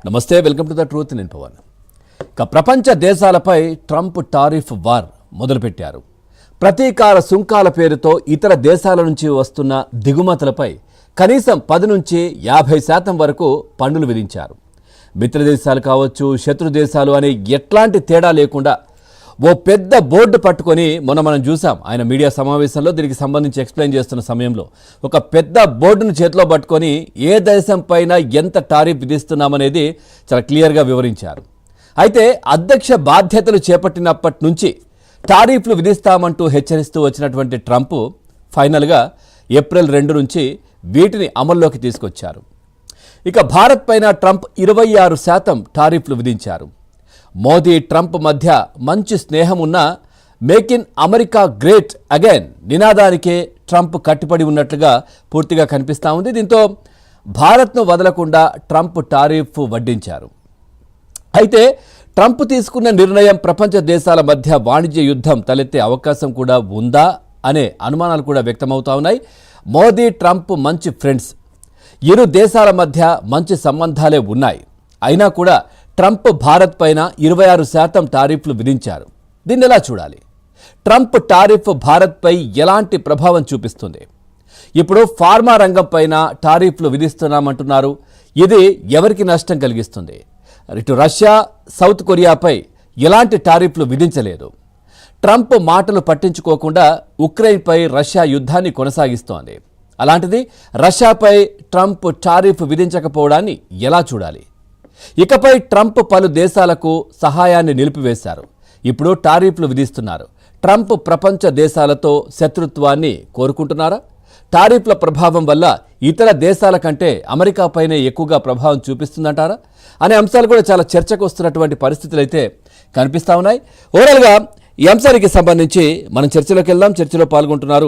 నమస్తే, welcome to the truth. నేను పవన్. ప్రపంచ దేశాలపై ట్రంప్ టారిఫ్ వార్ మొదలుపెట్టారు. ప్రతీకార సుంకాల పేరుతో ఇతర దేశాల నుంచి వస్తున్న దిగుమతులపై కనీసం 10 నుంచి 50% వరకు పన్నులు విధించారు. మిత్ర దేశాలు కావచ్చు, శత్రు దేశాలు అనే ఎట్లాంటి తేడా లేకుండా ఓ పెద్ద బోర్డు పట్టుకొని మనం చూసాం. ఆయన మీడియా సమావేశంలో దీనికి సంబంధించి ఎక్స్ప్లెయిన్ చేస్తున్న సమయంలో ఒక పెద్ద బోర్డును చేతిలో పట్టుకొని ఏ దేశం పైన ఎంత టారిఫ్ విధిస్తున్నామనేది చాలా క్లియర్గా వివరించారు. అయితే అధ్యక్ష బాధ్యతలు చేపట్టినప్పటి నుంచి టారిఫ్లు విధిస్తామంటూ హెచ్చరిస్తూ వచ్చినటువంటి ట్రంప్ ఫైనల్గా ఏప్రిల్ 2 నుంచి వీటిని అమల్లోకి తీసుకొచ్చారు. ఇక భారత్ పైన ట్రంప్ 26% టారిఫ్లు విధించారు. మోదీ ట్రంప్ మధ్య మంచి స్నేహం ఉన్న make in America great again నినాదానికే ట్రంప్ కట్టుబడి ఉన్నట్లుగా పూర్తిగా కనిపిస్తూ ఉంది. దీంతో భారత్ను వదలకుండా ట్రంప్ టారిఫ్ వడ్డించారు. అయితే ట్రంప్ తీసుకున్న నిర్ణయం ప్రపంచ దేశాల మధ్య వాణిజ్య యుద్ధం తలెత్తే అవకాశం కూడా ఉందా అనే అనుమానాలు కూడా వ్యక్తమవుతా ఉన్నాయి. మోదీ ట్రంప్ మంచి ఫ్రెండ్స్, ఇరు దేశాల మధ్య మంచి సంబంధాలే ఉన్నాయి. అయినా కూడా ట్రంప్ భారత్ పైన 26% టారిఫ్లు విధించారు. దీన్ని ఎలా చూడాలి? ట్రంప్ టారిఫ్ భారత్పై ఎలాంటి ప్రభావం చూపిస్తుంది? ఇప్పుడు ఫార్మా రంగం పైన టారిఫ్లు విధిస్తున్నామంటున్నారు. ఇది ఎవరికి నష్టం కలిగిస్తుంది? ఇటు రష్యా, సౌత్ కొరియాపై ఎలాంటి టారిఫ్లు విధించలేదు. ట్రంప్ మాటలు పట్టించుకోకుండా ఉక్రెయిన్పై రష్యా యుద్ధాన్ని కొనసాగిస్తోంది. అలాంటిది రష్యాపై ట్రంప్ టారిఫ్ విధించకపోవడాన్ని ఎలా చూడాలి? ఇకపై ట్రంప్ పలు దేశాలకు సహాయాన్ని నిలిపివేశారు. ఇప్పుడు టారిఫ్లు విధిస్తున్నారు. ట్రంప్ ప్రపంచ దేశాలతో శత్రుత్వాన్ని కోరుకుంటున్నారా? టారిఫ్ల ప్రభావం వల్ల ఇతర దేశాల కంటే అమెరికాపైనే ఎక్కువగా ప్రభావం చూపిస్తుందంటారా అనే అంశాలు కూడా చాలా చర్చకు వస్తున్నటువంటి పరిస్థితులు అయితే కనిపిస్తూ ఉన్నాయి. ఓవరాల్గా ఈ అంశానికి సంబంధించి మనం చర్చలోకి వెళ్దాం. చర్చలో పాల్గొంటున్నారు